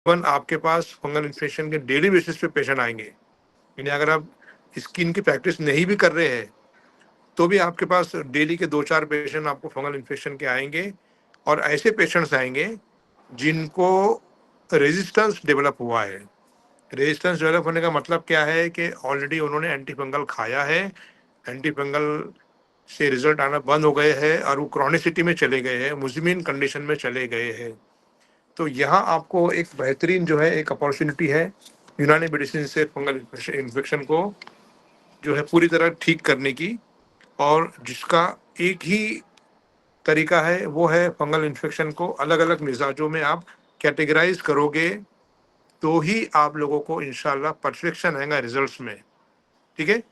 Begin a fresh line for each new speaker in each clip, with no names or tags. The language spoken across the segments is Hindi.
आपके पास फंगल इन्फेक्शन के डेली बेसिस पे पेशेंट आएंगे, यानी अगर आप स्किन की प्रैक्टिस नहीं भी कर रहे हैं तो भी आपके पास डेली के 2-4 पेशेंट आपको फंगल इन्फेक्शन के आएंगे, और ऐसे पेशेंट्स आएंगे जिनको रेजिस्टेंस डेवलप हुआ है। रेजिस्टेंस डेवलप होने का मतलब क्या है कि ऑलरेडी उन्होंने एंटी फंगल खाया है, एंटी फंगल से रिजल्ट आना बंद हो गए हैं और वो क्रॉनिसिटी में चले गए हैं, मुजमिन कंडीशन में चले गए हैं। तो यहाँ आपको एक बेहतरीन जो है एक अपॉर्चुनिटी है यूनानी मेडिसिन से फंगल इन्फेक्शन को जो है पूरी तरह ठीक करने की, और जिसका एक ही तरीका है वो है फंगल इन्फेक्शन को अलग अलग मिजाजों में आप कैटेगराइज करोगे तो ही आप लोगों को इंशाल्लाह परफेक्शन आएगा रिजल्ट्स में। ठीक है,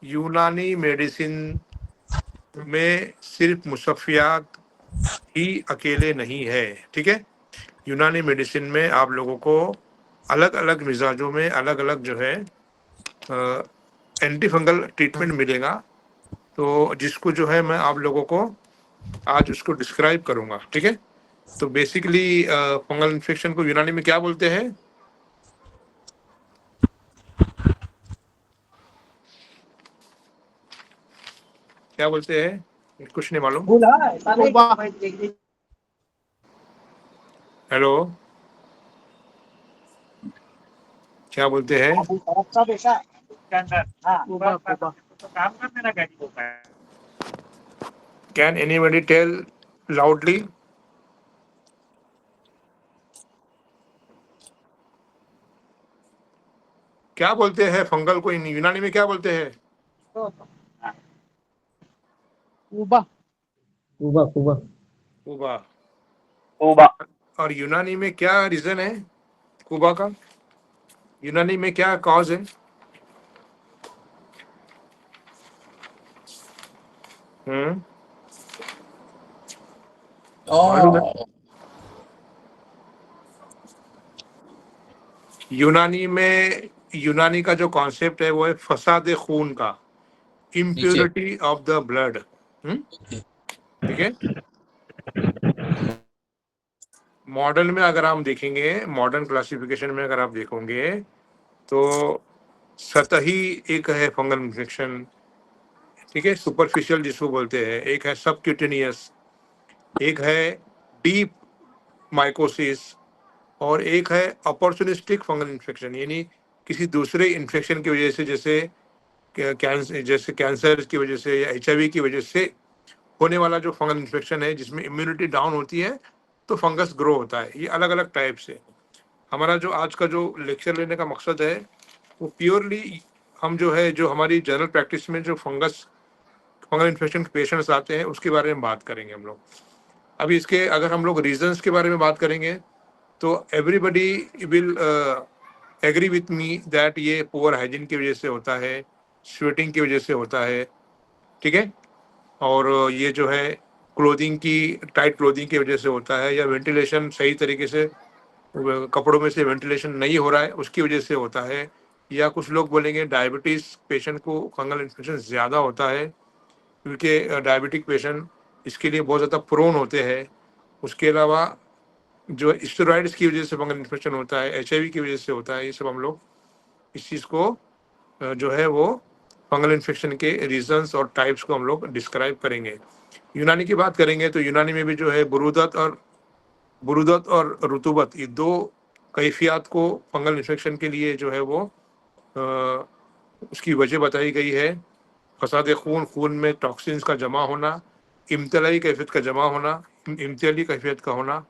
यूनानी मेडिसिन में सिर्फ मुसफ़ियात ही अकेले नहीं है। ठीक है, यूनानी मेडिसिन में आप लोगों को अलग अलग मिजाजों में अलग अलग जो है एंटी फंगल ट्रीटमेंट मिलेगा, तो जिसको जो है मैं आप लोगों को आज उसको डिस्क्राइब करूंगा। ठीक है, तो बेसिकली फंगल इन्फेक्शन को यूनानी में क्या बोलते हैं? क्या बोलते हैं, कुछ नहीं मालूम। हेलो, क्या बोलते हैं? Can anybody tell loudly? क्या बोलते हैं फंगल को यूनानी में, क्या बोलते हैं?
उबा उबा उबा
कुबा।
उबा।
और यूनानी में क्या रीजन है कुबा का? यूनानी में क्या कॉज है? मालूम है? यूनानी में, यूनानी का जो कॉन्सेप्ट है वो है फसाद खून का, इम्प्योरिटी ऑफ द ब्लड। ठीक है, मॉडर्न में अगर हम देखेंगे, मॉडर्न क्लासिफिकेशन में अगर आप देखोगे तो सतही एक है फंगल इन्फेक्शन, ठीक है, सुपरफिशियल जिसको बोलते हैं, एक है सबक्यूटेनियस, एक है डीप माइकोसिस, और एक है अपॉर्चुनिस्टिक फंगल इन्फेक्शन, यानी किसी दूसरे इन्फेक्शन की वजह से, जैसे कैंसर की वजह से या HIV की वजह से होने वाला जो फंगल इन्फेक्शन है जिसमें इम्यूनिटी डाउन होती है तो फंगस ग्रो होता है। ये अलग अलग टाइप से। हमारा जो आज का जो लेक्चर लेने का मकसद है वो प्योरली हम जो है, जो हमारी जनरल प्रैक्टिस में जो फंगल इन्फेक्शन के पेशेंट्स आते हैं उसके बारे में बात करेंगे हम लोग। अभी इसके अगर हम लोग रीजंस के बारे में बात करेंगे तो everybody will agree with me that ये पुअर हाइजीन की वजह से होता है, स्वेटिंग की वजह से होता है। ठीक है, और ये जो है क्लोथिंग की, टाइट क्लोथिंग की वजह से होता है, या वेंटिलेशन सही तरीके से कपड़ों में से वेंटिलेशन नहीं हो रहा है उसकी वजह से होता है, या कुछ लोग बोलेंगे डायबिटीज़ पेशेंट को फंगल इन्फेक्शन ज़्यादा होता है क्योंकि डायबिटिक पेशेंट इसके लिए बहुत ज़्यादा प्रोन होते हैं। उसके अलावा जो स्टेरॉइड्स की वजह से फंगल इन्फेक्शन होता है, HIV की वजह से होता है। ये सब हम लोग इस चीज़ को जो है वो फंगल इन्फेक्शन के रीजंस और टाइप्स को हम लोग डिस्क्राइब करेंगे। यूनानी की बात करेंगे तो यूनानी में भी जो है बुरुदत और रुतूबत, ये दो कैफियत को फंगल इन्फेक्शन के लिए जो है वो उसकी वजह बताई गई है। फसाद खून, खून में टॉक्सिन्स का जमा होना, इम्तलाई कैफियत का जमा होना, इम्तियाली कैफियत का होना,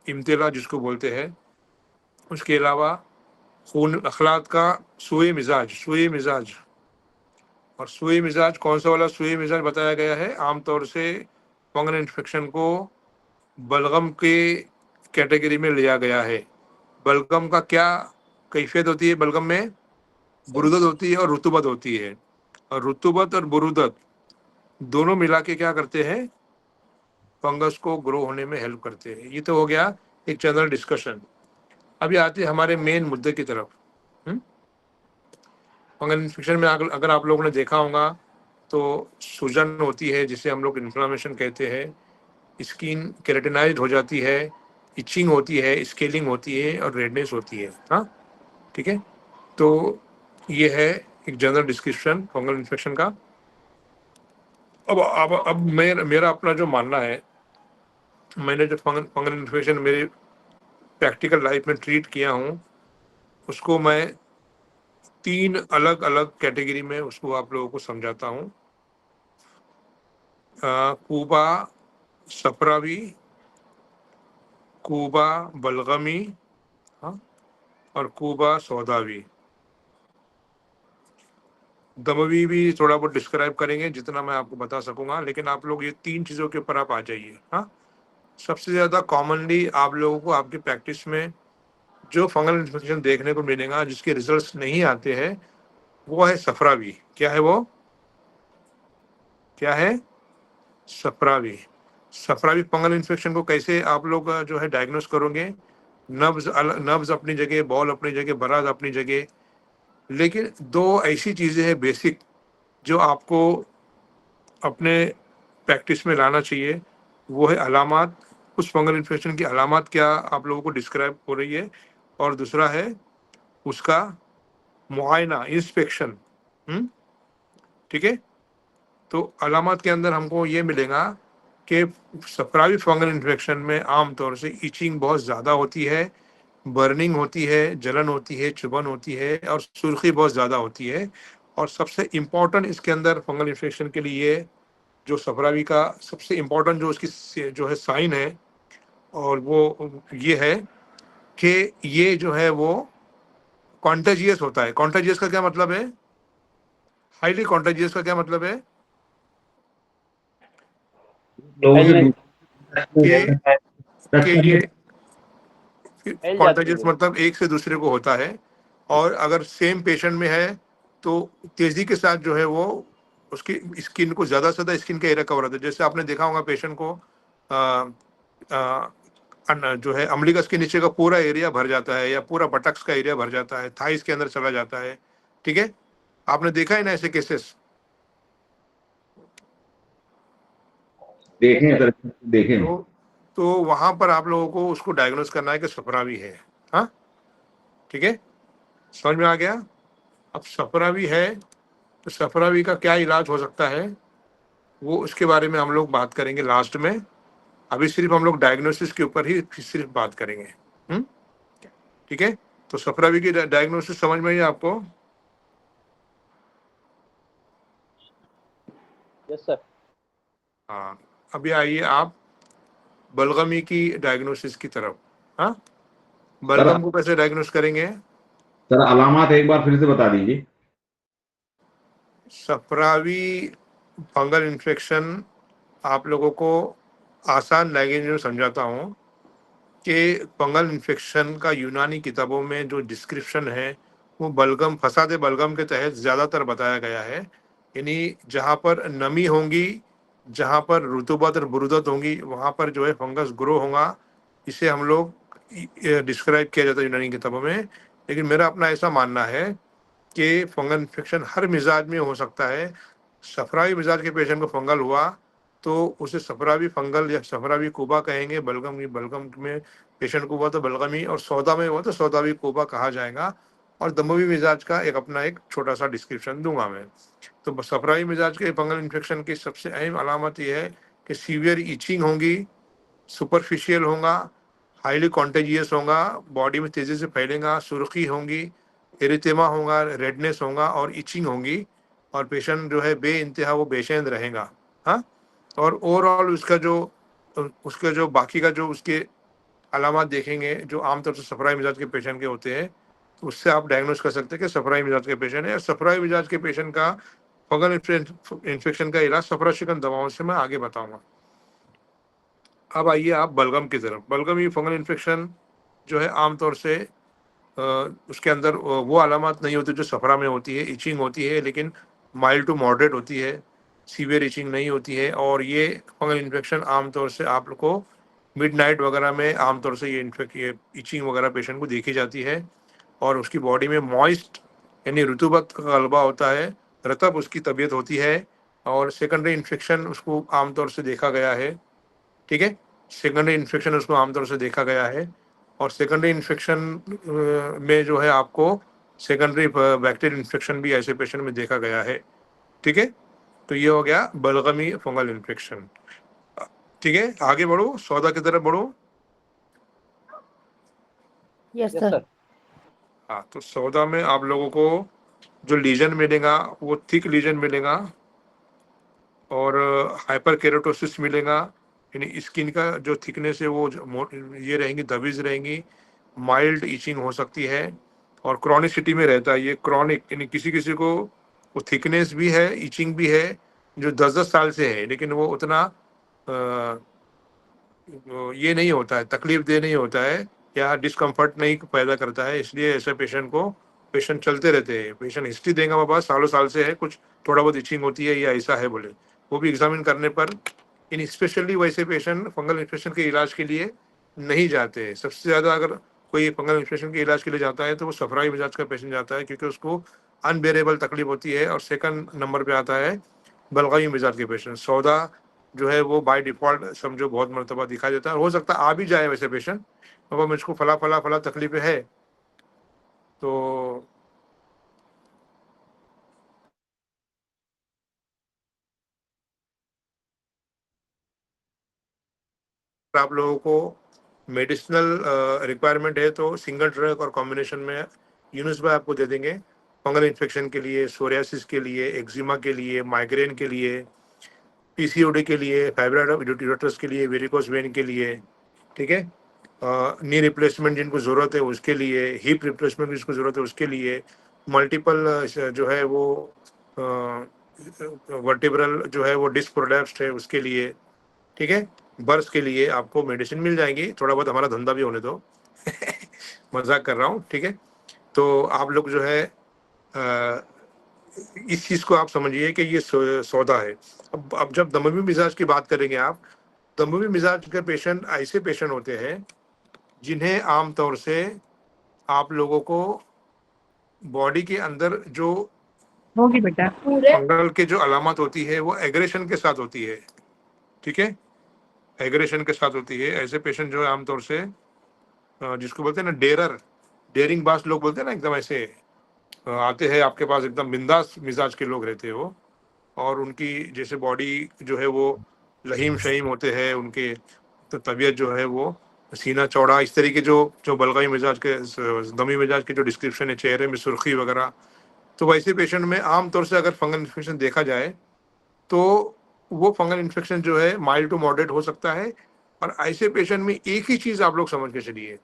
इम्तिला जिसको बोलते हैं। उसके अलावा खून अखलात का सुए मिजाज, और सुई मिजाज कौन सा वाला सुई मिजाज बताया गया है? आमतौर से फंगल इन्फेक्शन को बलगम के कैटेगरी में लिया गया है। बलगम का क्या कैफियत होती है? बलगम में बुरुदत होती है और रुतूबत होती है, और रुतूबत और बुरुदत दोनों मिला के क्या करते हैं? फंगस को ग्रो होने में हेल्प करते हैं। ये तो हो गया एक जनरल डिस्कशन। अभी आते हैं हमारे मेन मुद्दे की तरफ। फंगल इन्फेक्शन में अगर आप लोगों ने देखा होगा तो सूजन होती है जिसे हम लोग इन्फ्लामेशन कहते हैं, स्किन केराटिनाइज्ड हो जाती है, इचिंग होती है, स्केलिंग होती है और रेडनेस होती है। हाँ, ठीक है। तो ये है एक जनरल डिस्क्रिप्शन फंगल इन्फेक्शन का। अब मेरा अपना जो मानना है, मैंने जो फंगल इन्फेक्शन मेरे प्रैक्टिकल लाइफ में ट्रीट किया हूँ, उसको मैं 3 अलग अलग कैटेगरी में उसको आप लोगों को समझाता हूँ। कूबा सफरावी, कूबा बलगमी, हाँ, और कूबा सौदावी। दमवी भी थोड़ा बहुत डिस्क्राइब करेंगे जितना मैं आपको बता सकूंगा, लेकिन आप लोग ये 3 चीज़ों के ऊपर आप आ जाइए। हाँ, सबसे ज़्यादा कॉमनली आप लोगों को आपकी प्रैक्टिस में जो फंगल इन्फेक्शन देखने को मिलेगा, जिसके रिजल्ट्स नहीं आते हैं, वो है सफरावी। क्या है वो? क्या है? सफरावी। सफरावी फंगल इन्फेक्शन को कैसे आप लोग जो है डायग्नोस करोगे? नब्ज अपनी जगह, बॉल अपनी जगह, बराज अपनी जगह, लेकिन 2 ऐसी चीज़ें हैं बेसिक जो आपको अपने प्रैक्टिस में लाना चाहिए। वो है अलामात, उस फंगल इन्फेक्शन की अलामात क्या आप लोगों को डिस्क्राइब हो रही है, और दूसरा है उसका मुआयना, इंस्पेक्शन। ठीक है। तो अलामत के अंदर हमको ये मिलेगा कि सफरावी फंगल इन्फेक्शन में आमतौर से इचिंग बहुत ज़्यादा होती है, बर्निंग होती है, जलन होती है, चुभन होती है, और सुर्खी बहुत ज़्यादा होती है। और सबसे इम्पॉर्टेंट इसके अंदर फंगल इन्फेक्शन के लिए जो सफरावी का सबसे इम्पॉर्टेंट जो उसकी जो है साइन है, और वो ये है कि ये जो है वो कॉन्टेजियस होता है। कॉन्टेजियस का क्या मतलब है? हाईली कॉन्टेजियस का क्या मतलब है?
लोगों से
फैलने
कि
टच
कि
करने
ये
फैल जाती
कॉन्टेजियस
है।
मतलब एक से दूसरे को होता है, और अगर सेम पेशेंट में है तो तेजी के साथ जो है वो उसकी स्किन को ज़्यादा से ज़्यादा स्किन का एरिया कवर होता है। जैसे आपने देखा होगा पेशेंट को आ, आ, जो है अम्बिलिकस के नीचे का पूरा एरिया भर जाता है, या पूरा बटक्स का एरिया भर जाता है, थाइस के अंदर चला जाता है। ठीक है, आपने देखा है ना ऐसे केसेस?
देखें
सर।
सर, देखें।
तो वहां पर आप लोगों को उसको डायग्नोस करना है कि सफरावी है। हाँ, ठीक है, समझ में आ गया? अब सफरावी है तो सफरावी का क्या इलाज हो सकता है, वो उसके बारे में हम लोग बात करेंगे लास्ट में। अभी सिर्फ हम लोग डायग्नोसिस के ऊपर ही सिर्फ बात करेंगे। ठीक है। तो सफरावी की डायग्नोसिस समझ में आई आपको?
Yes sir.
हाँ, अभी आइए आप बलगमी की डायग्नोसिस की तरफ। हाँ,
सर
बलगम को कैसे डायग्नोस करेंगे?
सर अलामात एक बार फिर से बता दीजिए।
सफरावी फंगल इन्फेक्शन आप लोगों को आसान लैंग्वेज में समझाता हूँ कि फंगल इन्फेक्शन का यूनानी किताबों में जो डिस्क्रिप्शन है वो बलगम, फसाद बलगम के तहत ज़्यादातर बताया गया है। यानी जहाँ पर नमी होंगी, जहाँ पर रुतूबत और बुरुदत होंगी, वहाँ पर जो है फंगस ग्रो होगा। इसे हम लोग डिस्क्राइब किया जाता है यूनानी किताबों में। लेकिन मेरा अपना ऐसा मानना है कि फंगल इन्फेक्शन हर मिजाज में हो सकता है। सफरावी मिजाज के पेशेंट को फंगल हुआ तो उसे सफरावी फंगल या सफरावी कोबा कहेंगे। बलगम में पेशेंट को हुआ तो बलगमी, और सौदा में हुआ तो सौदावी कोबा कहा जाएगा। और दमवी मिजाज का एक अपना एक छोटा सा डिस्क्रिप्शन दूंगा मैं। तो सफरावी मिजाज के फंगल इन्फेक्शन की सबसे अहम अलामत यह है कि सीवियर इचिंग होगी, सुपरफिशियल होगा, हाईली कॉन्टेजियस होगा, बॉडी में तेज़ी से फैलेगा, सुर्खी होगी, एरिथेमा होगा, रेडनेस होगा और इचिंग होगी, और पेशेंट जो है बे इंतहा वो बेचैन रहेगा। हाँ, और ओवरऑल उसका जो बाकी का जो उसके अलामत देखेंगे जो आमतौर से सफराई मिजाज के पेशेंट के होते हैं, तो उससे आप डायग्नोस कर सकते हैं कि सफराई मिजाज के पेशेंट है। और सफराई मिजाज के पेशेंट का फंगल इन्फेक्शन का इलाज सफराशिकन दवाओं से मैं आगे बताऊंगा। अब आइए आप बलगम की तरफ। बलगम ये फंगल इन्फेक्शन जो है आमतौर से उसके अंदर वो अलामत नहीं होती जो सफरा में होती है। इचिंग होती है लेकिन माइल्ड टू मॉडरेट होती है, सीवियर इचिंग नहीं होती है। और ये फंगल इन्फेक्शन आमतौर से आप लोग को मिडनाइट वगैरह में आमतौर से ये इचिंग वगैरह पेशेंट को देखी जाती है, और उसकी बॉडी में मॉइस्ट यानी रुतूबत का गलबा होता है, रतब उसकी तबीयत होती है, और सेकेंडरी इन्फेक्शन उसको आमतौर से देखा गया है। ठीक है, सेकेंडरी इन्फेक्शन उसको आमतौर से देखा गया है। और सेकेंडरी इन्फेक्शन में जो है आपको सेकेंडरी बैक्टीरियल इन्फेक्शन भी ऐसे पेशेंट में देखा गया है। ठीक है, तो ये हो गया बलगमी फंगल इन्फेक्शन। ठीक है, आगे बढ़ो, सौदा की तरफ बढ़ो।
Yes sir.
हाँ, तो सौदा में आप लोगों को जो लीजन मिलेगा वो थिक लीजन मिलेगा और हाइपर केराटोसिस मिलेगा, यानी स्किन का जो थिकनेस है वो ये रहेंगी, दबीज रहेंगी, माइल्ड इचिंग हो सकती है और क्रॉनिसिटी में रहता है। ये क्रॉनिक यानी किसी किसी को वो थिकनेस भी है, इचिंग भी है, जो 10-10 साल से है, लेकिन वो उतना ये नहीं होता है, तकलीफ दे नहीं होता है या डिस्कम्फर्ट नहीं पैदा करता है। इसलिए ऐसे पेशेंट चलते रहते हैं। पेशेंट हिस्ट्री देगा बाबा सालों साल से है, कुछ थोड़ा बहुत इचिंग होती है या ऐसा है बोले, वो भी एग्जामिन करने पर इन स्पेशली वैसे पेशेंट फंगल इन्फेक्शन के इलाज के लिए नहीं जाते हैं। सबसे ज़्यादा अगर कोई फंगल इन्फेक्शन के इलाज के लिए जाता है तो वो सफराई मिजाज का पेशेंट जाता है, क्योंकि उसको अनबेरेबल तकलीफ होती है। और सेकंड नंबर पे आता है बलगमी मिजाज के पेशेंट। सौदा जो है वो बाय डिफॉल्ट समझो बहुत मरतबा दिखाई देता है। हो सकता है आ भी जाए वैसे पेशेंट, अब मुझको फला फला फला तकलीफें है, तो आप लोगों को मेडिसिनल रिक्वायरमेंट है तो सिंगल ड्रग और कॉम्बिनेशन में यूनिस भाई आपको दे देंगे। फंगल इन्फेक्शन के लिए, सोरियासिस के लिए, एक्जिमा के लिए, माइग्रेन के लिए, पीसीओडी के लिए, फाइब्रोइड यूरेटस के लिए, वेरिकोस वेन के लिए। ठीक है, नी रिप्लेसमेंट जिनको ज़रूरत है उसके लिए, हिप रिप्लेसमेंट जिसको ज़रूरत है उसके लिए, मल्टीपल जो है वो वर्टिब्रल जो है वो डिस्क प्रोलैप्स्ड है उसके लिए। ठीक है, बर्स के लिए आपको मेडिसिन मिल जाएंगी। थोड़ा बहुत हमारा धंधा भी होने दो मजाक कर रहा हूँ। ठीक है, तो आप लोग जो है इस चीज़ को आप समझिए कि ये सौदा है। अब जब दमवी मिजाज की बात करेंगे आप, दमवी मिजाज के पेशेंट ऐसे पेशेंट होते हैं जिन्हें आमतौर से आप लोगों को बॉडी के अंदर जो
होगी बेटा।
फंगल के जो अलामत होती है वो एग्रेशन के साथ होती है। ठीक है, एग्रेशन के साथ होती है। ऐसे पेशेंट जो है आमतौर से जिसको बोलते हैं ना डेयरिंग बास लोग बोलते हैं ना, एकदम ऐसे आते हैं आपके पास, एकदम बिंदास मिजाज के लोग रहते हैं वो, और उनकी जैसे बॉडी जो है वो लहीम शहीम होते हैं, उनके तो तबीयत जो है वो सीना चौड़ा, इस तरीके जो जो बलगमी मिजाज के दमी मिजाज के जो डिस्क्रिप्शन है, चेहरे में सुर्खी वगैरह, तो वैसे पेशेंट में आमतौर से अगर फंगल इन्फेक्शन देखा जाए तो वो फंगल इन्फेक्शन जो है माइल्ड टू मॉडरेट हो सकता है। और ऐसे पेशेंट में एक ही चीज़ आप लोग समझ के चलिए,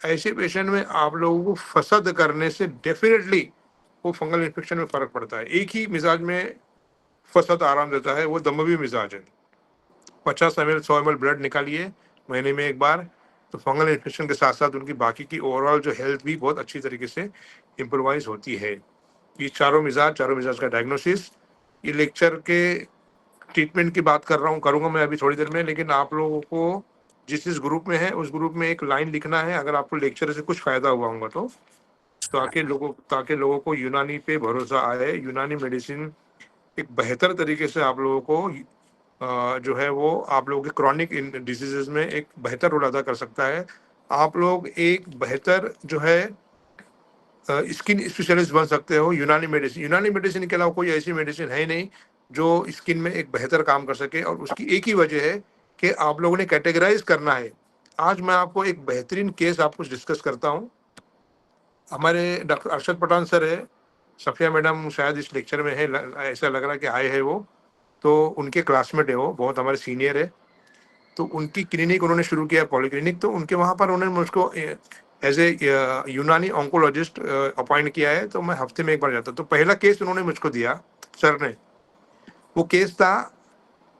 ऐसे पेशेंट में आप लोगों को फसद करने से डेफिनेटली वो फंगल इन्फेक्शन में फ़र्क पड़ता है। एक ही मिजाज में फसद आराम देता है, वो दमवी मिजाज है। 50 ml 100 ml ब्लड निकालिए महीने में एक बार, तो फंगल इन्फेक्शन के साथ साथ उनकी बाकी की ओवरऑल जो हेल्थ भी बहुत अच्छी तरीके से इम्प्रोवाइज होती है। ये चारों मिजाज का डायग्नोसिस, ये लेक्चर के ट्रीटमेंट की बात कर रहा हूँ, करूँगा मैं अभी थोड़ी देर में, लेकिन आप लोगों को जिस ग्रुप में है उस ग्रुप में एक लाइन लिखना है अगर आपको लेक्चर से कुछ फ़ायदा हुआ होगा तो, ताकि लोगों को यूनानी पे भरोसा आए। यूनानी मेडिसिन एक बेहतर तरीके से आप लोगों को जो है वो आप लोगों के क्रॉनिक डिजीजेज में एक बेहतर रोल अदा कर सकता है। आप लोग एक बेहतर जो है स्किन स्पेशलिस्ट बन सकते हो। यूनानी मेडिसिन के अलावा कोई ऐसी मेडिसिन है नहीं जो स्किन में एक बेहतर काम कर सके, और उसकी एक ही वजह है कि आप लोगों ने कैटेगराइज करना है। आज मैं आपको एक बेहतरीन केस आपको डिस्कस करता हूँ। हमारे डॉक्टर अरशद पठान सर है, सफ़िया मैडम शायद इस लेक्चर में है, ऐसा लग रहा है कि आए हैं वो, तो उनके क्लासमेट है, वो बहुत हमारे सीनियर है। तो उनकी क्लिनिक उन्होंने शुरू किया, पॉलीक्लिनिक, तो उनके वहाँ पर उन्होंने मुझको एज ए यूनानी ऑन्कोलॉजिस्ट अपॉइंट किया है, तो मैं हफ्ते में एक बार जाता। तो पहला केस उन्होंने मुझको दिया सर ने, वो केस था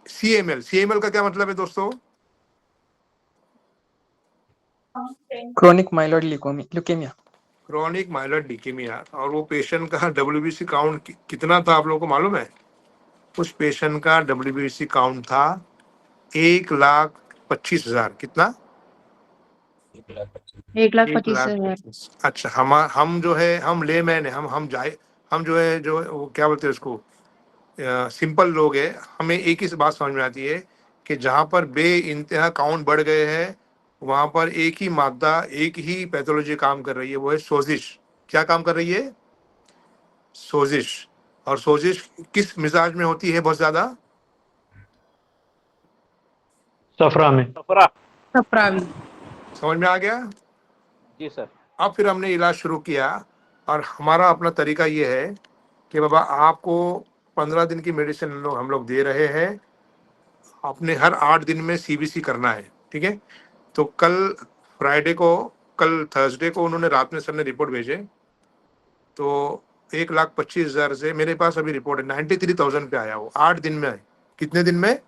CML। CML का क्या मतलब है दोस्तों?
Chronic myeloid leukaemia.
Chronic myeloid leukaemia. और वो पेशेंट का WBC काउंट कितना था आप लोगों को मालूम है? उस पेशेंट का WBC काउंट था 1,25,000। कितना?
1,25,000।
अच्छा, हम जो है हम लेमैन है, हम जो है जो वो क्या बोलते हैं उसको, सिंपल लोग हैं। हमें एक ही बात समझ में आती है कि जहाँ पर बे इंतहा काउंट बढ़ गए हैं वहाँ पर एक ही मादा, एक ही पैथोलॉजी काम कर रही है, वो है सोजिश। क्या काम कर रही है? सोजिश। और सोजिश किस मिजाज में होती है बहुत ज्यादा?
सफरा में।
सप्रावी।
समझ में आ गया?
जी सर।
अब फिर हमने इलाज शुरू किया और हमारा अपना तरीका ये है कि बाबा आपको 15 दिन की मेडिसिन हम लोग दे रहे हैं, आपने हर 8 दिन में सीबीसी करना है, ठीक है? तो कल थर्सडे को उन्होंने रात में सर ने रिपोर्ट भेजे, तो 1,25,000 से मेरे पास अभी रिपोर्ट है 93,000 पे आया वो 8 दिन में। कितने दिन में?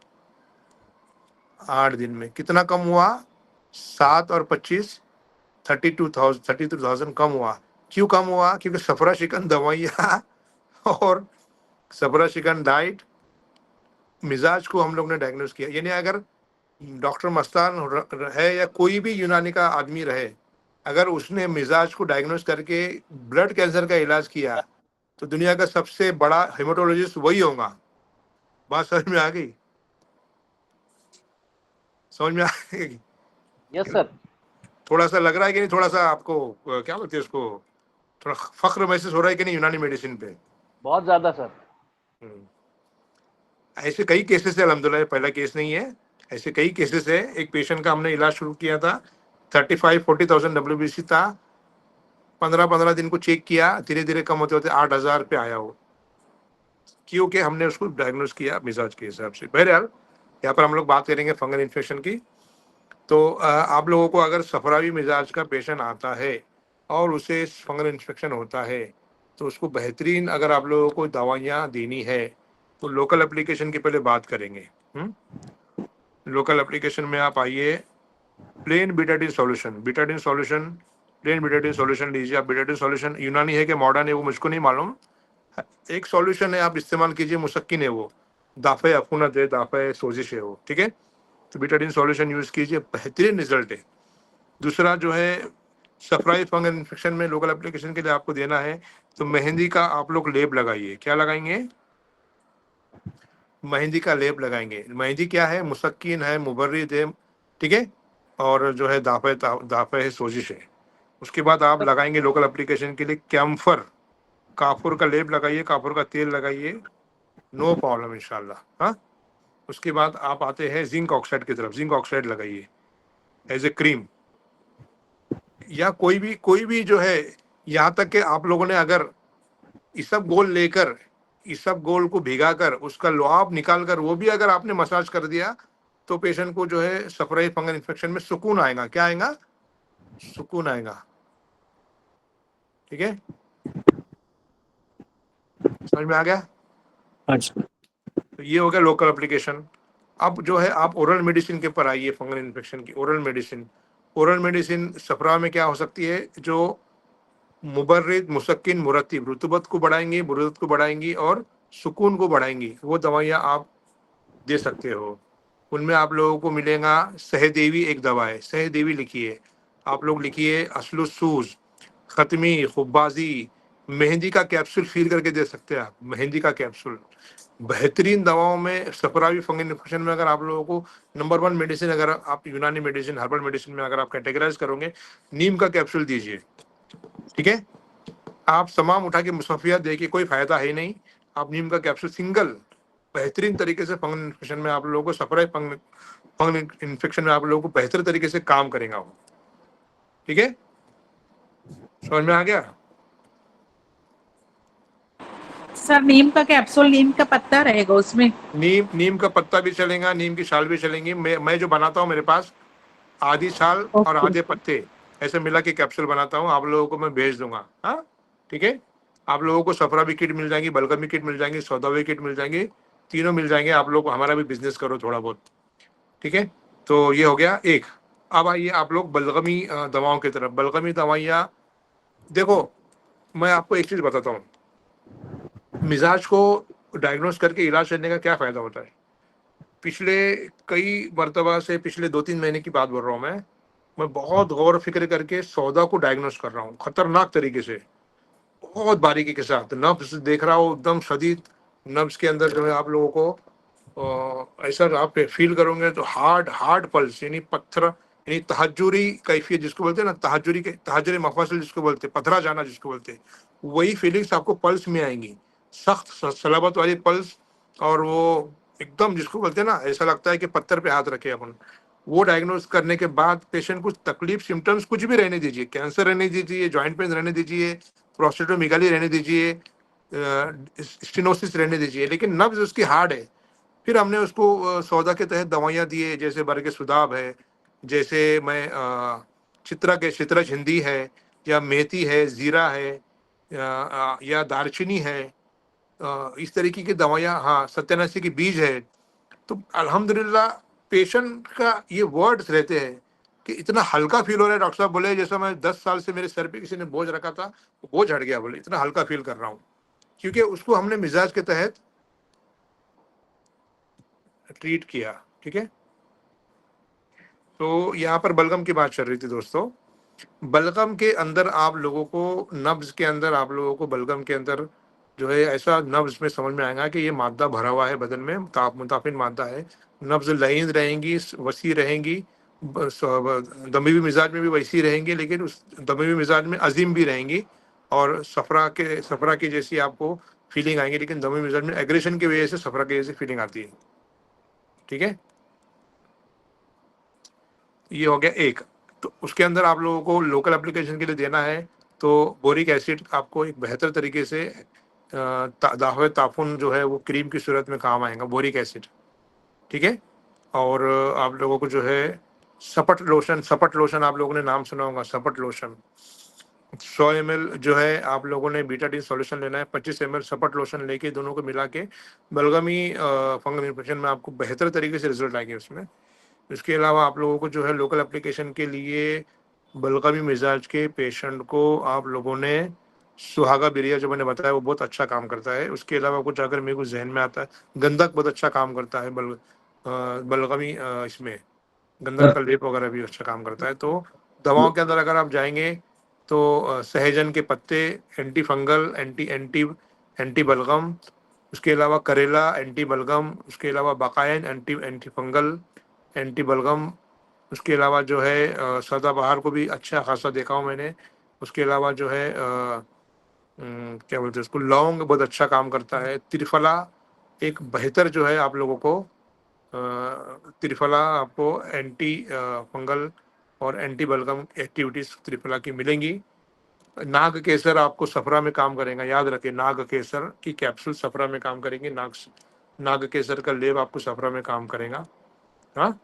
8 दिन में। कितना कम हुआ? 7 और 25 32,000 कम हुआ। क्यों कम हुआ? क्योंकि सफरा शिकन दवाइयाँ और सफरा शिकन डाइट, मिजाज को हम लोग ने डायग्नोस किया। यानी अगर डॉक्टर मस्तान है या कोई भी यूनानी का आदमी रहे, अगर उसने मिजाज को डायग्नोस करके ब्लड कैंसर का इलाज किया तो दुनिया का सबसे बड़ा हेमाटोलॉजिस्ट वही होगा। बात समझ में आ गई? समझ में आ गई?
Yes sir.
थोड़ा सा लग रहा है कि नहीं? थोड़ा सा आपको क्या बोलते हैं उसको, थोड़ा फख्र महसूस हो रहा है कि नहीं यूनानी मेडिसिन पे?
बहुत ज्यादा सर।
ऐसे कई केसेस है अल्हम्दुलिल्लाह, पहला केस नहीं है, ऐसे कई केसेस है। एक पेशेंट का हमने इलाज शुरू किया था, 35-40,000 WBC था, 15 दिन को चेक किया, धीरे धीरे कम होते होते 8,000 पे आया वो, क्योंकि हमने उसको डायग्नोस किया मिजाज के हिसाब से। बहरहाल यहाँ पर हम लोग बात करेंगे फंगल इन्फेक्शन की। तो आप लोगों को अगर सफरावी मिजाज का पेशेंट आता है और उसे फंगल इन्फेक्शन होता है तो उसको बेहतरीन अगर आप लोगों को दवाइयाँ देनी है तो लोकल एप्लीकेशन की पहले बात करेंगे। लोकल एप्लीकेशन में आप आइए, plain Betadine solution, plain Betadine solution लीजिए आप। बीटाडीन सॉल्यूशन यूनानी है कि मॉडर्न है वो मुझको नहीं मालूम, एक सॉल्यूशन है, आप इस्तेमाल कीजिए, मुसक्किन है वो, दाफे अफूनत है, दाफे सोजिश है वो, ठीक है? तो बीटाडीन सॉल्यूशन यूज़ कीजिए, बेहतरीन रिजल्ट है। दूसरा जो है सफराई फंगल इन्फेक्शन में लोकल एप्लीकेशन के लिए आपको देना है तो मेहंदी का आप लोग लेप लगाइए। क्या लगाएंगे? मेहंदी का लेप लगाएंगे। मेहंदी क्या है? मुसक्किन है, मुबर्रिद है, ठीक है? और जो है दाफे है, सोजिश है। उसके बाद आप लगाएंगे लोकल एप्लीकेशन के लिए कैम्फर, काफुर का लेप लगाइए, काफुर का तेल लगाइए, नो प्रॉब्लम इंशाल्लाह। हाँ, उसके बाद आप आते हैं जिंक ऑक्साइड की तरफ, जिंक ऑक्साइड लगाइए एज ए क्रीम, या कोई भी जो है, यहाँ तक कि आप लोगों ने अगर इसब गोल लेकर, इसब गोल को भिगा कर उसका लुआब निकाल कर वो भी अगर आपने मसाज कर दिया तो पेशेंट को जो है सफराई फंगल इन्फेक्शन में सुकून आएगा। क्या आएगा? सुकून आएगा, ठीक है? समझ में आ गया?
अच्छा।
तो ये हो गया लोकल एप्लीकेशन। अब जो है आप ओरल मेडिसिन के ऊपर आइए, फंगल इन्फेक्शन की ओरल मेडिसिन सफरा में क्या हो सकती है? जो मुबर्रिद, मुसक्किन, मुरत्तिब, रुतूबत को बढ़ाएंगी, बुरुदत को बढ़ाएंगी और सुकून को बढ़ाएंगी, वो दवाइयाँ आप दे सकते हो। उनमें आप लोगों को मिलेगा सहदेवी, एक दवा है सहदेवी, लिखिए आप लोग, लिखिए असलुसूज, खत्मी, खुब्बाजी, मेहंदी का कैप्सूल फील करके दे सकते हैं आप, मेहंदी का कैप्सूल। बेहतरीन दवाओं में सफरावी फंगल इन्फेक्शन में अगर आप लोगों को नंबर 1 मेडिसिन, अगर आप यूनानी मेडिसिन, हर्बल मेडिसिन में अगर आप कैटेगराइज करोगे, नीम का कैप्सूल दीजिए, ठीक है? आप तमाम उठा के मुसफ़ियात देखिए, कोई फायदा है नहीं। आप नीम का कैप्सूल सिंगल बेहतरीन तरीके से फंगल इन्फेक्शन में आप लोगों को, सफराई फंगल इन्फेक्शन में आप लोगों को बेहतर तरीके से काम करेगा वो, ठीक है? समझ में आ गया?
सर नीम का कैप्सूल, नीम का पत्ता रहेगा उसमें?
नीम का पत्ता भी चलेगा, नीम की छाल भी चलेंगी। मैं जो बनाता हूँ, मेरे पास आधी छाल और आधे पत्ते ऐसे मिला के कैप्सूल बनाता हूँ, आप लोगों को मैं भेज दूंगा। हाँ, ठीक है? आप लोगों को सफरावी किट मिल जाएंगी, बलगमी किट मिल जाएंगी, सौदावी किट मिल जाएंगी, तीनों मिल जाएंगे। आप लोग हमारा भी बिजनेस करो थोड़ा बहुत, ठीक है? तो ये हो गया एक। अब आइए आप लोग बलगमी दवाओं की तरफ। बलगमी दवाइयाँ देखो, मैं आपको एक चीज़ बताता हूँ, मिजाज को डायग्नोस करके इलाज करने का क्या फ़ायदा होता है। पिछले कई मरतबा से, पिछले 2-3 महीने की बात बोल रहा हूँ मैं बहुत गौर फिक्र करके सौदा को डायग्नोस कर रहा हूँ, खतरनाक तरीके से, बहुत बारीकी के साथ। नब्ज देख रहा हूँ एकदम शदीद, नब्ज के अंदर जो है आप लोगों को ऐसा आप फील करोगे तो हार्ड हार्ड पल्स, यानी पत्थर, यानी तहज्जुरी कैफियत जिसको बोलते हैं ना, तहज्जुरी मफासिल जिसको बोलते हैं, पथरा जाना जिसको बोलते हैं, वही फीलिंग्स आपको पल्स में आएंगी, सख्त सलाबत वाली पल्स। और वो एकदम जिसको बोलते हैं ना, ऐसा लगता है कि पत्थर पे हाथ रखे अपन। वो डायग्नोज करने के बाद पेशेंट को तकलीफ सिम्टम्स कुछ भी रहने दीजिए, कैंसर रहने दीजिए, जॉइंट पेन रहने दीजिए, प्रोस्टेटोमेगाली रहने दीजिए, स्टेनोसिस रहने दीजिए, लेकिन नब्ज उसकी हार्ड है। फिर हमने उसको सौदा के तहत दवाइयाँ दिए, जैसे बरगे सुदाब है, जैसे मैं चित्रज हिंदी है, या मेथी है, ज़ीरा है, या दालचीनी है, इस तरीके की दवाइयाँ, हाँ सत्यानाशी की बीज है। तो अल्हम्दुलिल्लाह पेशेंट का ये वर्ड्स रहते हैं कि इतना हल्का फील हो रहा है, डॉक्टर साहब बोले जैसा मैं 10 साल से मेरे सर पे किसी ने बोझ रखा था, वो बोझ हट गया, बोले इतना हल्का फील कर रहा हूँ, क्योंकि उसको हमने मिजाज के तहत ट्रीट किया। ठीक है, तो यहाँ पर बलगम की बात चल रही थी दोस्तों। बलगम के अंदर आप लोगों को, नब्ज के अंदर आप लोगों को, बलगम के अंदर जो है ऐसा नब्ज में समझ में आएगा कि ये मादा भरा हुआ है बदन में, मुताफिन मादा है। नब्ज लयीन रहेंगी, वसी रहेंगी, दमीवी मिजाज में भी वैसी रहेंगी, लेकिन उस दमीवी मिजाज में अजीम भी रहेंगी, और सफरा की जैसी आपको फीलिंग आएंगी, लेकिन दमीवी मिजाज में एग्रेशन की वजह से सफरा की जैसी फीलिंग आती है। ठीक है, ये हो गया एक। तो उसके अंदर आप लोगों को लोकल एप्लीकेशन के लिए देना है तो बोरिक एसिड आपको एक बेहतर तरीके से दाहवे ताफुन जो है वो क्रीम की सूरत में काम आएगा, बोरिक एसिड। ठीक है, और आप लोगों को जो है सपट लोशन आप लोगों ने नाम सुना होगा, सपट लोशन 100 ml जो है आप लोगों ने बीटाडीन सॉल्यूशन लेना है, 25 ml सपट लोशन लेके दोनों को मिला के बलगमी फंगल इन्फेक्शन में आपको बेहतर तरीके से रिजल्ट आएंगे उसमें। इसके अलावा आप लोगों को जो है लोकल एप्लीकेशन के लिए बलगमी मिजाज के पेशेंट को आप लोगों ने सुहागा बिरिया जो मैंने बताया वो बहुत अच्छा काम करता है। उसके अलावा कुछ अगर मेरे को जहन में आता है, गंधक बहुत अच्छा काम करता है, बलगमी इसमें गंधक का लेप वगैरह भी अच्छा काम करता है। तो दवाओं के अंदर अगर आप जाएंगे तो सहजन के पत्ते एंटी फंगल, एंटी बलगम, उसके अलावा करेला एंटी बलगम, उसके अलावा बकायन एंटी फंगल, एंटी बलगम, उसके अलावा जो है सदाबहार को भी अच्छा खासा देखा हूँ मैंने। उसके अलावा जो है क्या बोलते हैं उसको, लौंग बहुत अच्छा काम करता है। त्रिफला एक बेहतर जो है आप लोगों को त्रिफला आपको एंटी फंगल और एंटी बलगम एक्टिविटीज़ त्रिफला की मिलेंगी। नाग केसर आपको सफरा में काम करेगा, याद रखें नाग केसर की कैप्सूल सफरा में काम करेंगे, नाग केसर का लेप आपको सफरा में काम करेगा। हाँ,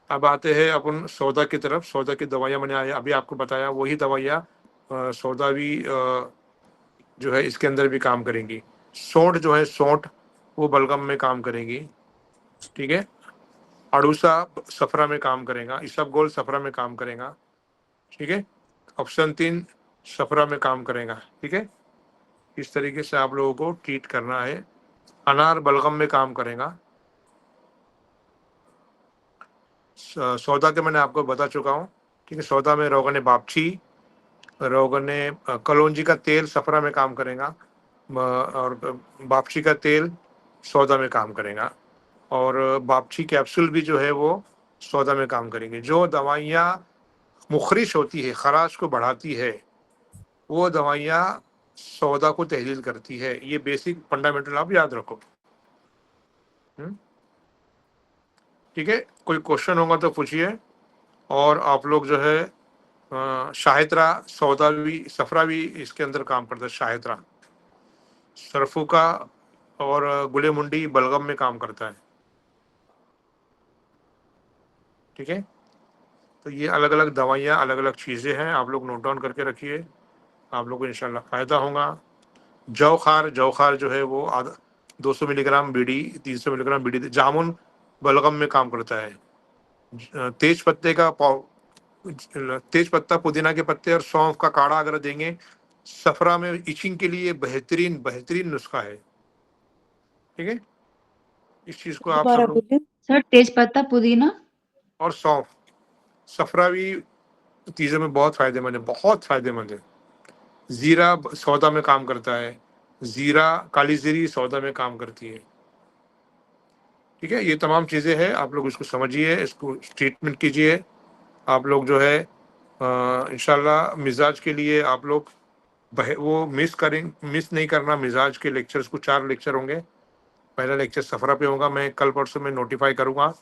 अब आते हैं अपन सौदा की तरफ। सौदा की दवाइयाँ मैंने अभी आपको बताया, वही दवाइयाँ सौदा भी जो है इसके अंदर भी काम करेंगी। सौंठ जो है, सौंठ वो बलगम में काम करेंगी। ठीक है, अड़ूसा सफरा में काम करेगा, इसबगोल सफरा में काम करेगा। ठीक है, ऑप्शन 3 सफरा में काम करेगा। ठीक है, इस तरीके से आप लोगों को ट्रीट करना है। अनार बलगम में काम करेगा। सौदा के मैंने आपको बता चुका हूँ। ठीक है, सौदा में रोगन बापची, रोगन कलौंजी का तेल सफरा में काम करेगा, और बापची का तेल सौदा में काम करेगा, और बापची कैप्सूल भी जो है वो सौदा में काम करेंगे। जो दवाइयाँ मुखरिश होती है, खराश को बढ़ाती है, वो दवाइयाँ सौदा को तहलील करती है। ये बेसिक फंडामेंटल आप याद रखो। ठीक है, कोई क्वेश्चन होगा तो पूछिए। और आप लोग जो है शाहित्रा सौदा भी, सफरा भी इसके अंदर काम करता है। शाहित्रा सरफू का और गुले मुंडी बलगम में काम करता है। ठीक है, तो ये अलग अलग दवाइयाँ, अलग अलग चीज़ें हैं, आप लोग नोट डाउन करके रखिए, आप लोग को इंशाल्लाह फ़ायदा होगा। जौखार जो है वो 200 मिलीग्राम बीडी, 300 मिलीग्राम बीडी, जामुन बलगम में काम करता है। तेज पत्ता, पुदीना के पत्ते और सौंफ का काढ़ा अगर देंगे सफरा में, इचिंग के लिए बेहतरीन नुस्खा है। ठीक है, इस चीज़ को आप सब लोग,
सर तेज पत्ता, पुदीना
और सौंफ, सफरा भी चीज़ों में बहुत फायदेमंद है, बहुत फायदेमंद है। जीरा सौदा में काम करता है, जीरा काली जीरी सौदा में काम करती है। ठीक है, ये तमाम चीज़ें हैं, आप लोग इसको समझिए, इसको ट्रीटमेंट कीजिए। आप लोग जो है इंशाल्लाह मिजाज के लिए आप लोग वो मिस नहीं करना मिजाज के लेक्चर्स को। 4 लेक्चर होंगे। पहला लेक्चर सफरा पे होगा, मैं कल परसों में नोटिफाई करूँगा,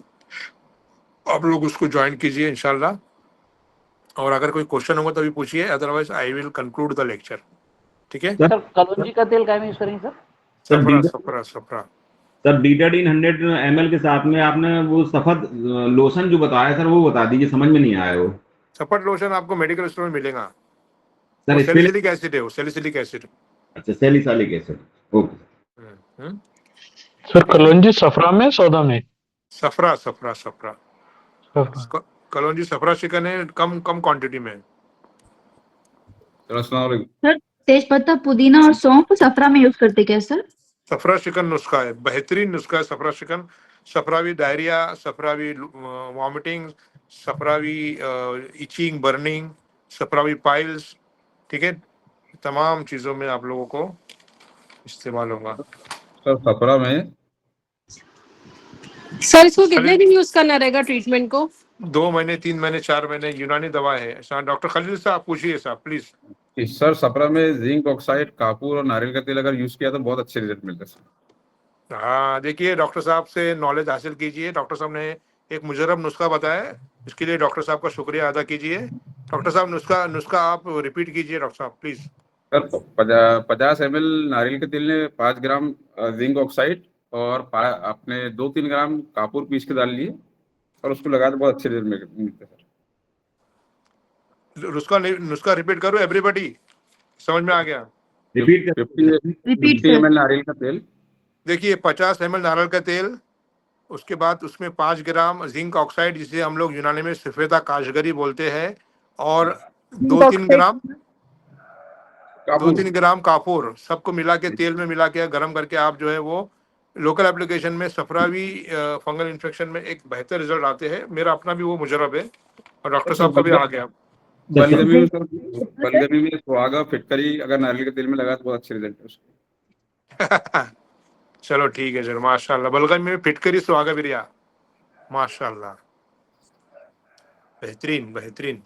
आप लोग उसको ज्वाइन कीजिए इंशाल्लाह। और अगर कोई क्वेश्चन होगा तो अभी पूछिए, otherwise I will conclude the lecture. ठीक है,
सर कलौंजी का तेल काय में यूज करेंगे सर?
सफरा
सर बीटाडीन 100 ml के साथ में आपने वो सफद लोशन जो बताया सर वो बता दीजिए, समझ में नहीं आया वो।
सफर लोशन आपको मेडिकल स्टोर में मिलेगा।
सर
वो
इसके लिए
सैलिसिलिक एसिड है, वो सैलिसिलिक एसिड।
अच्छा सैलिसिलिक एसिड, ओके।
सर कलौंजी सफरा में सौदा में?
सफरा
सफरा।
कलौंजी सफरा चिकन है, कम क्वांटिटी में।
सर तेज पत्ता पुदीना और सौंफ सफरा में यूज करते क्या सर?
सफरा चिकन नुस्खा है, बेहतरीन नुस्खा है सफरा चिकन। सफरावी डायरिया, सफरावी वॉमिटिंग, सफरावी इचिंग बर्निंग, सफरावी पाइल्स, ठीक है, तमाम चीज़ों में आप लोगों को इस्तेमाल होगा।
सर सफरा में
सर इसको कितने दिन यूज करना रहेगा ट्रीटमेंट को?
2 महीने, 3 महीने, 4 महीने, यूनानी दवा है। डॉक्टर खलील साहब पूछिए साहब प्लीज।
सर सफरा में जिंक ऑक्साइड, कापूर और नारियल का तेल अगर यूज किया तो बहुत अच्छे रिजल्ट मिलते हैं सर।
हाँ, देखिए डॉक्टर साहब से नॉलेज हासिल कीजिए। डॉक्टर साहब ने एक मुजरब नुस्खा बताया, इसके लिए डॉक्टर साहब का शुक्रिया अदा कीजिए। डॉक्टर साहब नुस्खा आप रिपीट कीजिए डॉक्टर साहब प्लीज।
सर 50 ml नारियल के तेल में 5 ग्राम जिंक ऑक्साइड और आपने 2-3 ग्राम कापूर पीस के डाल लिए और उसको लगा तो बहुत अच्छे रिजल्ट मिलते हैं सर।
नुस्खा रिपीट करो एवरीबॉडी, समझ में आ गया?
रिपीट
50 ml नारियल का तेल,
देखिए 50 ml नारियल का तेल, उसके बाद उसमें 5 ग्राम जिंक ऑक्साइड जिसे हम लोग यूनानी में सफेदा काशगरी बोलते हैं, और 2-3 ग्राम कापूर, सबको मिला के तेल में मिला के गर्म करके आप जो है वो लोकल एप्लीकेशन में सफरावी फंगल इन्फेक्शन में एक बेहतर रिजल्ट आते हैं। मेरा अपना भी वो मुजरब है और डॉक्टर साहब का भी आ गया।
बलगमी में सुहागा फिटकरी अगर नारियल के तेल में लगा तो बहुत अच्छे रिजल्ट है उसके।
चलो ठीक है सर, माशाल्लाह। बलगम में फिटकरी सुहागा बिरिया, माशाल्लाह, बेहतरीन।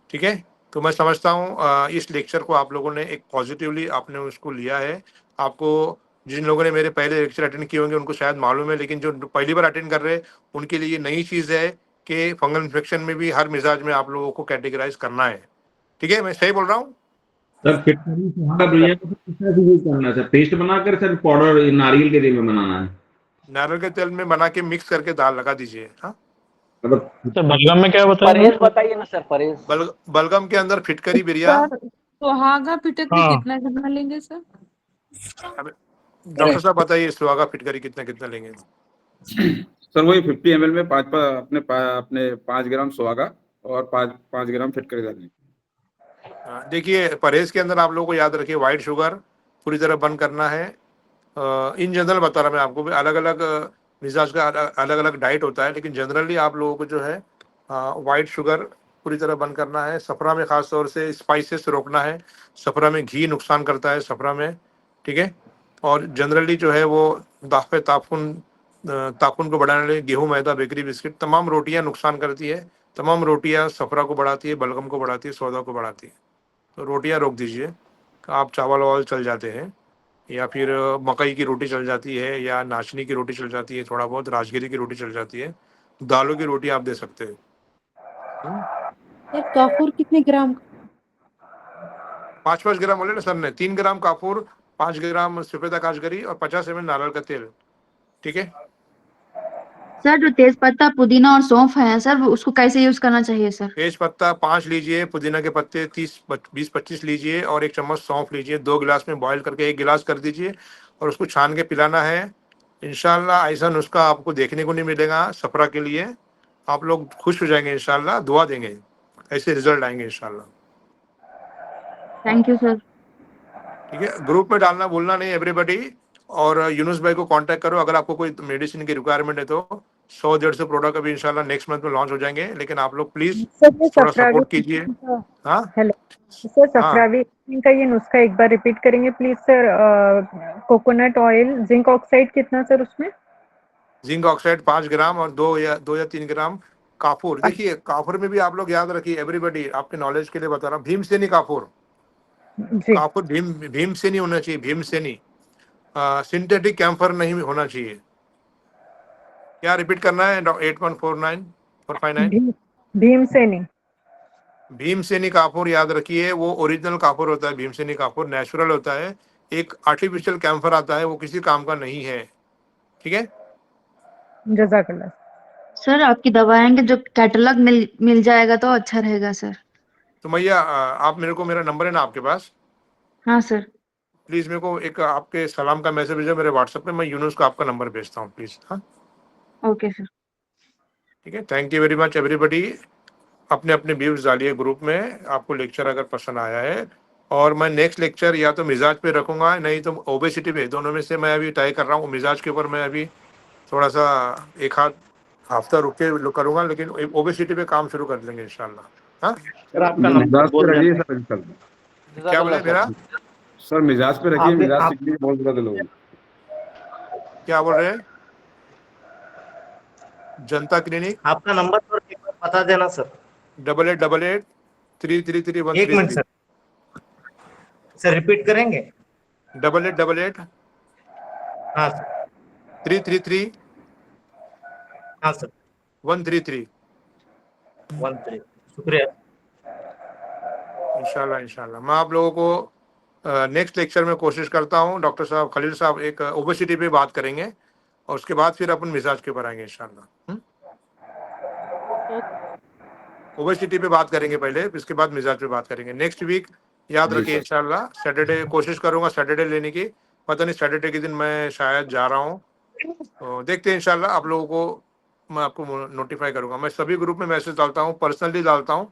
ठीक है, तो मैं समझता हूँ इस लेक्चर को आप लोगों ने एक पॉजिटिवली आपने उसको लिया है। आपको जिन लोगों ने मेरे पहले लेक्चर अटेंड किए होंगे उनको शायद मालूम है, लेकिन जो पहली बार अटेंड कर रहे हैं उनके लिए नई चीज़ है कि फंगल इन्फेक्शन में भी हर मिजाज में आप लोगों को कैटेगराइज करना है। ठीक है, मैं सही बोल रहा हूँ?
सर फिटकरी सुहागा बिरिया को किस तरह से यूज करना है सर? पेस्ट बनाकर सर पाउडर नारियल के तेल में बनाना है?
नारियल के तेल में बना के मिक्स करके दाल लगा दीजिए। हाँ,
मतलब
सर बलगम में क्या बताया?
परहेज बताइए ना सर, परहेज।
बलगम के अंदर फिटकरी बिरिया।
सुहागा फिटकरी
हाँ।
कितना कितना लेंगे सर?
डॉक्टर साहब बताइए सुहागा फिटकरी कितना लेंगे?
सर वही 50 ml में अपने 5 ग्राम सुहागा और 5 ग्राम फिटकरी डालिए।
देखिए परहेज के अंदर आप लोगों को याद रखिए व्हाइट शुगर पूरी तरह बंद करना है। इन जनरल बता रहा मैं आपको भी, अलग अलग मिजाज का अलग अलग डाइट होता है, लेकिन जनरली आप लोगों को जो है वाइट शुगर पूरी तरह बंद करना है। सफरा में ख़ास तौर से स्पाइसेस रोकना है। सफरा में घी नुकसान करता है सफरा में, ठीक है। और जनरली जो है वो दाफ़े तापुन को बढ़ाने लिए गेहूँ, मैदा, बेकरी, बिस्किट, तमाम रोटियां नुकसान करती है। तमाम रोटियां सफरा को बढ़ाती है, बलगम को बढ़ाती है, सौदा को बढ़ाती है। तो रोटियां रोक दीजिए। आप चावल वावल चल जाते हैं, या फिर मकई की रोटी चल जाती है, या नाचनी की रोटी चल जाती है, थोड़ा बहुत राजगिरी की रोटी चल जाती है। दालों की रोटी आप दे सकते हैं।
सर काफूर कितने ग्राम?
5-5 ग्राम बोले ना सर ने। 3 ग्राम कापूर, 5 ग्राम सफेदा काशगरी और 50 ml नारियल का तेल, ठीक है।
सर जो तेज पत्ता पुदीना और सौंफ है सर उसको कैसे यूज करना चाहिए सर?
तेज पत्ता 5 लीजिए, पुदीना के पत्ते 20-25 लीजिए, और 1 चम्मच सौंफ लीजिए। 2 गिलास में बॉईल करके 1 गिलास कर दीजिए और उसको छान के पिलाना है। इंशाल्लाह ऐसा नुस्खा आपको देखने को नहीं मिलेगा सफरा के लिए। आप लोग खुश हो जाएंगे इंशाल्लाह, दुआ देंगे, ऐसे रिजल्ट आएंगे इंशाल्लाह।
Thank you sir.
ठीक है, ग्रुप में डालना भूलना नहीं एवरीबडी। और यूनुस भाई को कांटेक्ट करो अगर आपको कोई मेडिसिन की रिक्वायरमेंट है तो। 100-150 प्रोडक्ट अभी इंशाल्लाह नेक्स्ट मंथ में लॉन्च हो जाएंगे, लेकिन आप लोग प्लीज थोड़ा सपोर्ट कीजिए। हाँ
हेलो सर,
हाँ,
सफरावी का ये नुस्खा एक बार रिपीट करेंगे please sir? Coconut oil, zinc oxide कितना सर उसमें?
जिंक ऑक्साइड 5 ग्राम और 2 या 3 ग्राम काफूर। देखिए काफूर में भी आप लोग याद रखिए, एवरीबॉडी आपके नॉलेज के लिए बता रहा हूँ, भीमसेनी काफूर,
जी
काफूर भीमसेनी होना चाहिए, भीमसेनी, सिंथेटिक कैम्फर नहीं होना चाहिए। क्या रिपीट करना है? 8149
भीमसेनी।
भीमसेनी काफूर याद रखिए, वो ओरिजिनल काफूर होता है, भीमसेनी काफूर नेचुरल होता है। एक आर्टिफिशियल कैम्फर आता है, वो किसी काम का नहीं है। ठीक है,
जजाकल्ला।
सर आपकी दवाएं के जो कैटलॉग मिल जाएगा तो अच्छा रहेगा सर।
तो मैया आप मेरे को, मेरा नंबर है ना आपके पास,
हाँ सर।
प्लीज मेरे को एक आपके सलाम का मैसेज भेजो मेरे व्हाट्सएप पे, मैं यूनुस को आपका नंबर भेजता हूँ प्लीज। हाँ
ओके सर।
ठीक है, thank you very much everybody. अपने अपने व्यूज डालिए ग्रुप में, आपको लेक्चर अगर पसंद आया है। और मैं नेक्स्ट लेक्चर या तो मिजाज पे रखूंगा, नहीं तो ओबेसिटी पे, दोनों में से मैं अभी तय कर रहा हूँ। मिजाज के ऊपर मैं अभी थोड़ा सा एक आध हफ्ता रुक के करूंगा, लेकिन ओबेसिटी पे काम शुरू कर देंगे इंशाल्लाह। हाँ
सर आपका नंबर
मिजाज
बोल
पे
रहे
रखिए
हैं।
सर इंशाल्लाह।
क्या
जजाकल्ला
बोले
सर।
मेरा?
सर मिजाज पे रखिए,
आप-
मिजाज
आप-
सीखने के बहुत ज्यादा लोग हैं।
क्या बोल रहे हैं? जनता क्लिनिक
आपका नंबर सर एक बार बता देना सर।
8888 333
एक मिनट
133
सर, सर रिपीट करेंगे?
8888
हाँ सर।
333
हाँ सर।
133।
13। शुक्रिया।
इंशाल्लाह इंशाल्लाह मैं आप लोगों को नेक्स्ट लेक्चर में कोशिश करता हूँ। डॉक्टर साहब खलील साहब एक ओबेसिटी पे बात करेंगे, और उसके बाद फिर अपन मिजाज के ऊपर आएंगे इंशाल्लाह। ओबेसिटी पे बात करेंगे पहले, इसके बाद मिजाज पे बात करेंगे नेक्स्ट वीक। याद
जी
रखिए
सर।
इंशाल्लाह सैटरडे कोशिश करूंगा, सैटरडे लेने की। पता नहीं सैटरडे के दिन मैं शायद जा रहा हूँ, तो देखते हैं इंशाल्लाह। आप लोगों को मैं आपको नोटिफाई करूंगा। मैं सभी ग्रुप में मैसेज डालता हूँ, पर्सनली डालता हूँ,